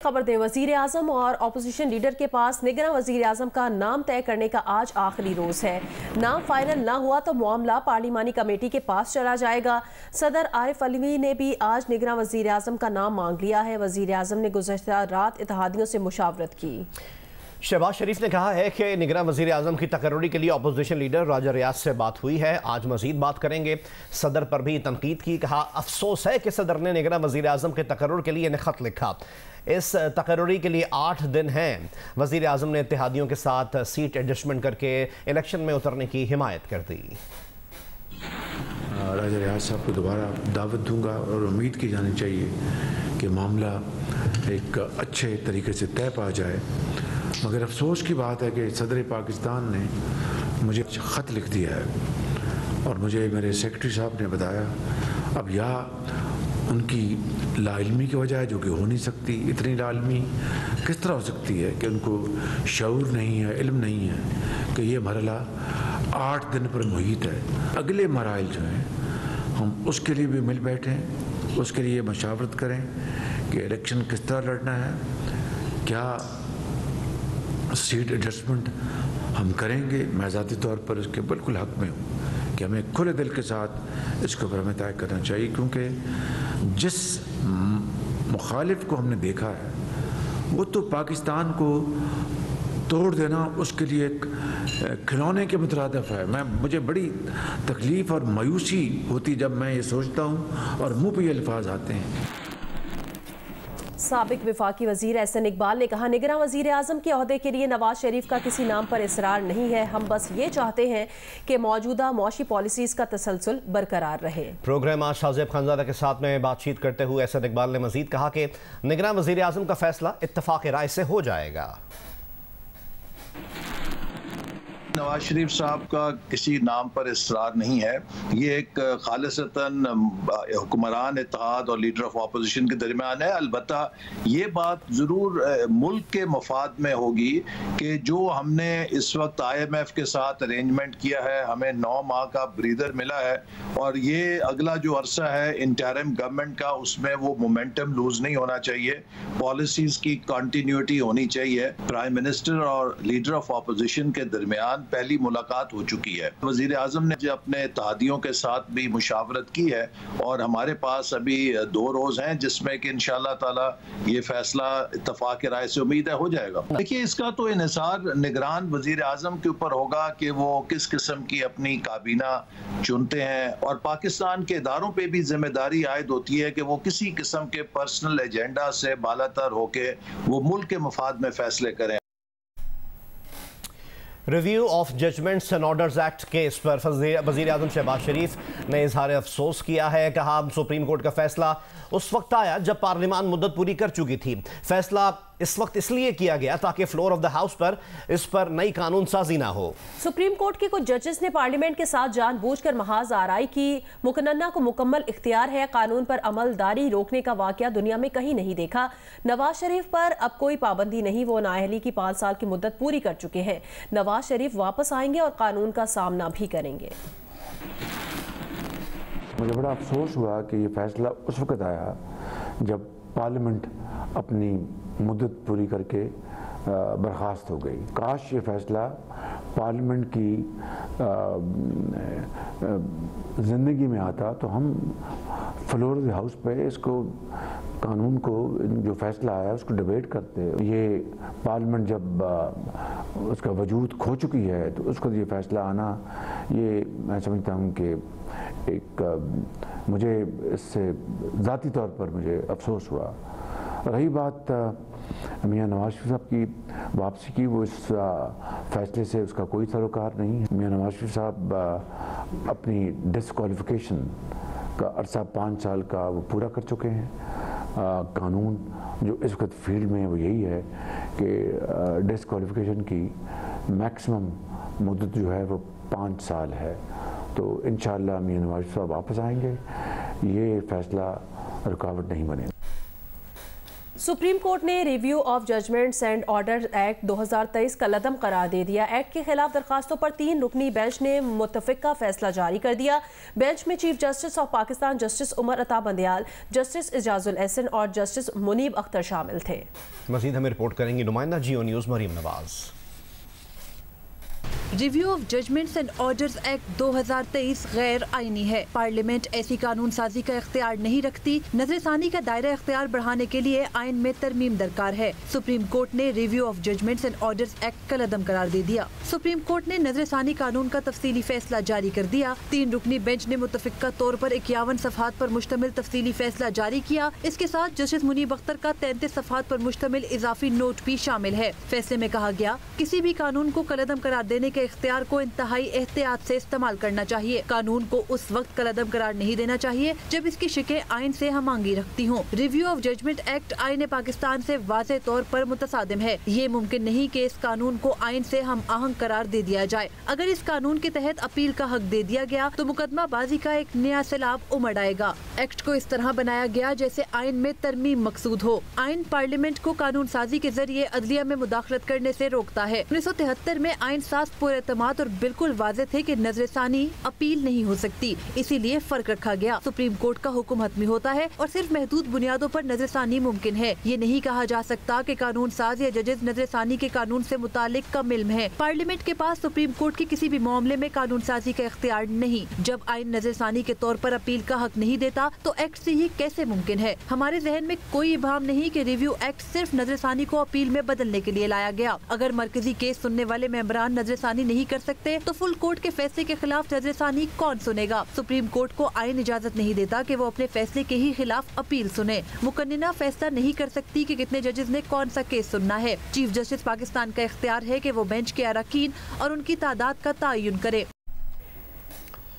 खबर दें, वजीर आजम और अपोजिशन लीडर के पास निगरान वजीर आजम का नाम तय करने का आज आखिरी रोज है। नाम फाइनल ना हुआ तो मामला पार्लिमानी कमेटी के पास चला जाएगा। सदर आरिफ अलवी ने भी आज निगरान वजीर आजम का नाम मांग लिया है। वजीर आजम ने गुज़श्ता रात इत्तेहादियों से मुशावरत की। शहबाज शरीफ ने कहा है कि निगरान वज़ीर आज़म की तकर्रुरी के लिए अपोजिशन लीडर राजा रियाज से बात हुई है, आज मजीद बात करेंगे। सदर पर भी तनकीद की, कहा अफसोस है कि सदर ने निगरान वज़ीर आज़म के तकर्रुर के लिए खत लिखा। इस तकर्रुरी के लिए 8 दिन हैं। वज़ीर आज़म ने इत्तेहादियों के साथ सीट एडजस्टमेंट करके इलेक्शन में उतरने की हिमायत कर दी। राजा रियाज साहब को दोबारा दावत दूंगा और उम्मीद की जानी चाहिए कि मामला एक अच्छे तरीके से तय पा जाए। मगर अफसोस की बात है कि सदर पाकिस्तान ने मुझे ख़त लिख दिया है और मुझे मेरे सेक्रेटरी साहब ने बताया, अब या उनकी लाइल्मी की वजह है जो कि हो नहीं सकती, इतनी लाइल्मी किस तरह हो सकती है कि उनको शऊर नहीं है, इल्म नहीं है कि ये मरला 8 दिन पर मुहित है। अगले मराइल जो हैं हम उसके लिए भी मिल बैठें, उसके लिए मशावरत करें कि इलेक्शन किस तरह लड़ना है, क्या सीट एडजस्टमेंट हम करेंगे। मैं ज़ाती तौर पर इसके बिल्कुल हक़ में हूँ कि हमें खुले दिल के साथ इसके ऊपर हमें तय करना चाहिए, क्योंकि जिस मुखालिफ को हमने देखा है वो तो पाकिस्तान को तोड़ देना उसके लिए एक खिलौने के मुतरादिफ है। मुझे बड़ी तकलीफ़ और मायूसी होती जब मैं ये सोचता हूँ और मुँह पे ये अल्फाज आते हैं। साबिक वफाकी वजीर एहसन इकबाल ने कहा, निगरान वजीर आजम के ओहदे के लिए नवाज शरीफ का किसी नाम पर इसरार नहीं है, हम बस ये चाहते हैं कि मौजूदा मौशी पॉलिसीज का तसलसल बरकरार रहे। प्रोग्राम आज शाहजेब खानजादा के साथ में बातचीत करते हुए एहसन इकबाल ने मजीद कहा कि निगरान वजीर आजम का फैसला इत्तफाक राय से हो जाएगा। नवाज शरीफ साहब का किसी नाम पर इसरार नहीं है। ये एक खालिसतन हुक्मरान इत्तेहाद और लीडर ऑफ अपोजिशन के दरमियान है। अलबत्ता ये बात ज़रूर मुल्क के मफाद में होगी कि जो हमने इस वक्त IMF के साथ अरेंजमेंट किया है, हमें 9 माह का ब्रीदर मिला है और ये अगला जो अरसा है इंटरिम गवर्नमेंट का, उसमें वो मोमेंटम लूज नहीं होना चाहिए, पॉलिसीज़ की कंटिन्यूटी होनी चाहिए। प्राइम मिनिस्टर और लीडर ऑफ अपोजिशन के दरमियान पहली मुलाकात हो चुकी है। वजीर आजम ने जो अपने इत्तेहादियों के साथ भी मुशावरत की है और हमारे पास अभी 2 रोज हैं जिसमें कि इंशाअल्लाह ताला ये फैसला इत्तफाक की राय से उम्मीद है हो जाएगा। देखिए, इसका तो इन्हिसार निगरान वजीर आजम के ऊपर होगा कि वो किस किस्म की अपनी काबीना चुनते हैं और पाकिस्तान के इदारों पे भी जिम्मेदारी आयद होती है कि वो किसी किस्म के पर्सनल एजेंडा से बालातर होके वो मुल्क के मफाद में फैसले करें। Review of judgments and orders act case पर वज़ीर आज़म शहबाज शरीफ ने इजहार अफसोस किया है। कहा, सुप्रीम कोर्ट का फैसला उस वक्त आया जब पार्लियामान मुद्दत पूरी कर चुकी थी। फैसला इस वक्त इसलिए किया गया ताकि फ्लोर ऑफ द हाउस पर इस पर नई कानून साजी ना हो। सुप्रीम कोर्ट के कुछ जजेस ने पार्लियामेंट के साथ जानबूझकर महाज आराई की। मुकन्ना को मुकम्मल इख्तियार है, कानून पर अमलदारी रोकने का वाकया दुनिया में कहीं नहीं देखा। नवाज शरीफ पर अब कोई पाबंदी नहीं, वो नाअहली की 5 साल की मुद्दत पूरी कर चुके हैं। नवाज शरीफ वापस आएंगे और कानून का सामना भी करेंगे। मुझे बड़ा अफसोस हुआ कि ये फैसला उस वक्त आया जब पार्लियामेंट अपनी मुद्दत पूरी करके बर्खास्त हो गई। काश ये फैसला पार्लियामेंट की ज़िंदगी में आता तो हम फ्लोर ऑफ द हाउस पे इसको कानून को जो फैसला आया उसको डिबेट करते। ये पार्लियामेंट जब उसका वजूद खो चुकी है तो उसको ये फैसला आना, ये मैं समझता हूँ कि एक मुझे इससे ज़ाती तौर पर मुझे अफसोस हुआ। रही बात मियाँ नवाज शरीफ साहब की वापसी की, वो इस फैसले से उसका कोई सरोकार नहीं है। मियाँ नवाज शरीफ साहब अपनी डिस्क्वालिफिकेशन का अरसा 5 साल का वो पूरा कर चुके हैं। कानून जो इस वक्त फील्ड में है वो यही है कि डिस्क्वालिफिकेशन की मैक्सिमम मुद्दत जो है वो 5 साल है। तो इंशाअल्लाह मियाँ नवाज शरीफ साहब वापस आएंगे, ये फैसला रुकावट नहीं बनेगा। सुप्रीम कोर्ट ने review of judgments and order act 2023 कलअदम करार दे दिया। एक्ट के खिलाफ दरखास्तों पर 3 रुकनी बेंच ने मुत्तफिका फैसला जारी कर दिया। बेंच में chief justice of Pakistan justice Umar Ata Bandial, justice Ijajul Ehsan और जस्टिस मुनीब अख्तर शामिल थे। मजीद हमें रिपोर्ट करेंगी नुमाइंदा Geo News Maryam Nawaz. Review of judgments and orders act 2023 गैर आईनी है। पार्लियामेंट ऐसी कानून साजी का इख्तियार नहीं रखती। नजरसानी का दायरा इख्तियार बढ़ाने के लिए आइन में तरमीम दरकार है। सुप्रीम कोर्ट ने review of judgments and orders act कलअदम करार दे दिया। सुप्रीम कोर्ट ने नजरसानी कानून का तफसीली फैसला जारी कर दिया। 3 रुकनी बेंच ने मुतफिका तौर पर 51 सफ़हात पर मुश्तमिल तफसीली फैसला जारी किया। इसके साथ जस्टिस मुनीब अख्तर का 33 सफ़हात पर मुश्तमिल इजाफी नोट भी शामिल है। फैसले में कहा गया, किसी भी कानून को कलअदम करार देने के इख्तियार को इंतहाई एहतियात से इस्तेमाल करना चाहिए। कानून को उस वक्त कलअदम करार नहीं देना चाहिए जब इसकी शिकें आइन से हमआंगी रखती हों। रिव्यू ऑफ जजमेंट एक्ट आइन पाकिस्तान से वाज़ेह तौर पर मुतसादिम है। ये मुमकिन नहीं कि इस कानून को आइन से हम आहंग करार दे दिया जाए। अगर इस कानून के तहत अपील का हक दे दिया गया तो मुकदमा बाजी का एक नया सैलाब उमड़ आएगा। एक्ट को इस तरह बनाया गया जैसे आइन में तरमीम मकसूद हो। आइन पार्लियामेंट को कानून साजी के जरिए अदलिया में मुदाखलत करने से रोकता है। 1973 में आइन साज पुरएतमाद और बिल्कुल वाज़ेह थे कि नजरसानी अपील नहीं हो सकती, इसीलिए फर्क रखा गया। सुप्रीम कोर्ट का हुक्म हतमी होता है और सिर्फ महदूद बुनियादों पर नजरसानी मुमकिन है। ये नहीं कहा जा सकता कि कानून साज या जजेज नजरसानी के कानून से मुतालिक कम इल्म है। पार्लियामेंट के पास सुप्रीम कोर्ट के किसी भी मामले में कानून साजी का इख्तियार नहीं। जब आइन नजरसानी के तौर पर अपील का हक नहीं देता तो एक्ट से ही कैसे मुमकिन है। हमारे जहन में कोई इबाम नहीं कि रिव्यू एक्ट सिर्फ नजरसानी को अपील में बदलने के लिए लाया गया। अगर मरकजी केस सुनने वाले मेंबरान नजरसानी नहीं कर सकते तो फुल कोर्ट के फैसले के खिलाफ नजरसानी कौन सुनेगा। सुप्रीम कोर्ट को आइन इजाजत नहीं देता कि वो अपने फैसले के ही खिलाफ अपील सुने। मुकन्निना फैसला नहीं कर सकती कि कितने जजेस ने कौन सा केस सुनना है। चीफ जस्टिस पाकिस्तान का इख्तियार है कि वो बेंच के अरकान और उनकी तादाद का तयन करे।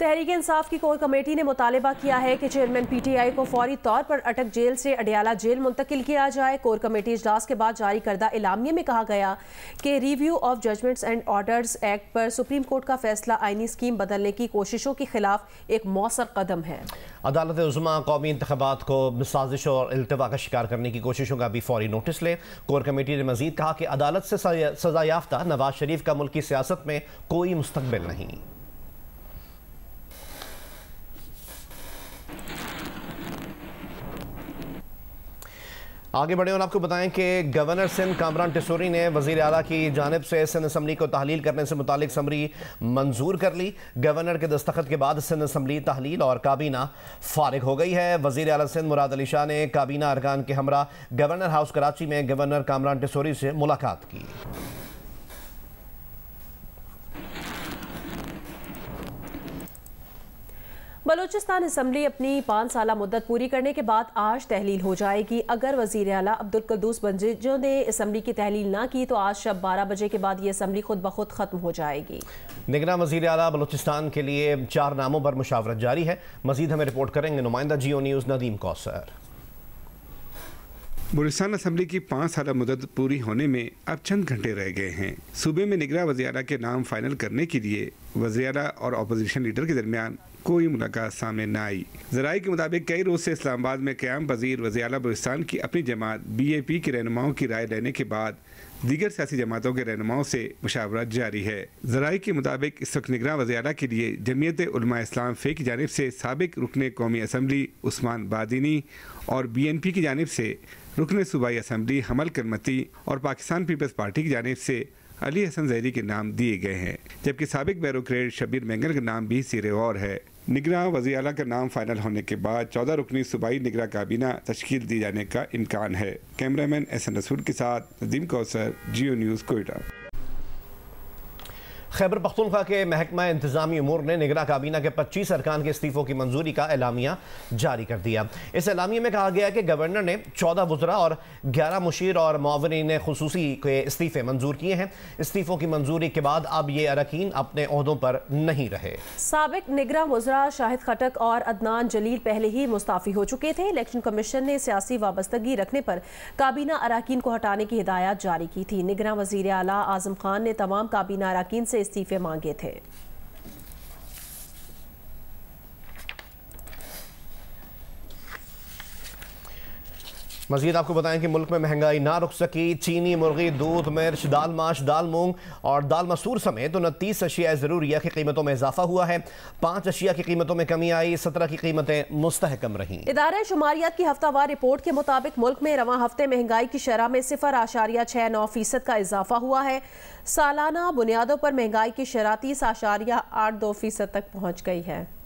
तहरीक इंसाफ की कोर कमेटी ने मुतालिबा किया है कि चेयरमैन पीटीआई को फौरी तौर पर अटक जेल से अडियाला जेल मुंतकिल किया जाए। कोर कमेटी इजलास के बाद जारी करदा इलामिये में कहा गया कि review of judgments and orders act पर सुप्रीम कोर्ट का फैसला आईनी स्कीम बदलने की कोशिशों के खिलाफ एक मौसर कदम है। अदालत उज़्मा कौमी इंतखाबात को साजिश और इल्तिवा का शिकार करने की कोशिशों का भी फौरी नोटिस ले। कोर कमेटी ने मजीद कहा कि अदालत से सजा याफ्ता नवाज शरीफ का मुल्क की सियासत में कोई मुस्तकबिल नहीं। आगे बढ़े और आपको बताएं कि गवर्नर सिंध कामरान टिसोरी ने वज़ीर आला की जानिब से सिंध असम्बली को तहलील करने से मुतालिक समरी मंजूर कर ली। गवर्नर के दस्तखत के बाद सिंध असम्बली तहलील और काबीना फारिग हो गई है। वज़ीर आला सिंध मुराद अली शाह ने काबीना अरकान के हमरा गवर्नर हाउस कराची में गवर्नर कामरान टिसोरी से मुलाकात की। बलूचिस्तान असम्बली अपनी 5 साला मुद्दत पूरी करने के बाद आज तहलील हो जाएगी। अगर वज़ीर आला अब्दुल कुद्दूस बंजीजो ने असम्बली की तहलील ना की तो आज शब 12 बजे के बाद ये असम्बली खुद ब खुद खत्म हो जाएगी। निगरान वज़ीर आला बलूचिस्तान के लिए 4 नामों पर मुशावरत जारी है। मजीद हमें रिपोर्ट करेंगे नुमाइंदा Geo news Nadeem Kausar. Balochistan assembly की 5 साल मुद्दत पूरी होने में अब चंद घंटे रह गए हैं। सूबे में निगरान वज़ीर आला के नाम फाइनल करने के लिए वज़ीर आला और अपोजिशन लीडर के दरमियान कोई मुलाकात सामने न आई। ज़राए के मुताबिक कई रोज से इस्लामाबाद में क़याम पज़ीर वज़ीर आला बलूचिस्तान की अपनी जमात BAP के रहनुमाओं की राय लेने के बाद दीगर सियासी जमातों के रहनुमाओं से मुशावरत जारी है। ज़राए के मुताबिक इस वक्त निगरान वज़ीर आला के लिए जमीयत उलमा इस्लाम फ़े की जानिब से साबिक रुकन कौमी असम्बली उस्मान बादिनी और BNP की जानिब से रुकन सूबाई असम्बली हमल करमती और पाकिस्तान पीपल्स पार्टी की जानिब से अली हसन ज़हरी के नाम दिए गए हैं, जबकि साबिक ब्यूरोक्रेट शबीर मेंगल का नाम भी सिरे और है। निगरान वज़ीर आला का नाम फाइनल होने के बाद 14 रुकनी सूबाई निगरान काबीना तश्कील दी जाने का इम्कान है। कैमरामैन एहसन रसूल के साथ नदीम कौसर, जियो न्यूज़, कोयटा। खैबर पख्तूनख्वा के महकमा इंतजामी उमूर ने निगरान काबीना के 25 अरकान के इस्तीफ़ों की मंजूरी का एलामिया जारी कर दिया। इस एलामिया में कहा गया कि गवर्नर ने 14 वज़रा और 11 मुशीर और मुआविनीन खुसूसी के इस्तीफ़े मंजूर किए हैं। इस्तीफ़ों की मंजूरी के बाद अब ये अरकान अपने ओहदों पर नहीं रहे। साबिक निगरान वज़रा शाहिद खटक और अदनान जलील पहले ही मुस्ताफ़ी हो चुके थे। इलेक्शन कमीशन ने सियासी वाबस्तगी रखने पर काबीना अरकान को हटाने की हिदायत जारी की थी। निगरान वज़ीर आला आज़म खान ने तमाम काबीना अरकान से इस्तीफे मांगे थे। मजीद आपको बताएं कि मुल्क में महंगाई ना रुक सकी। चीनी, मुर्गी, दूध, मिर्च, दाल माश, दाल मूंग और दाल मसूर समेत 29 अशिया ज़रूरिया की कीमतों में इजाफा हुआ है। 5 अशिया की कीमतों में कमी आई, 17 की कीमतें मुस्तहकम रहीं। इदारा शुमारियात की हफ्तावार रिपोर्ट के मुताबिक मुल्क में रवां हफ्ते महंगाई की शरह में 0.69% का इजाफा हुआ है। सालाना बुनियादों पर महंगाई की शरह 30.82% तक पहुँच गई है।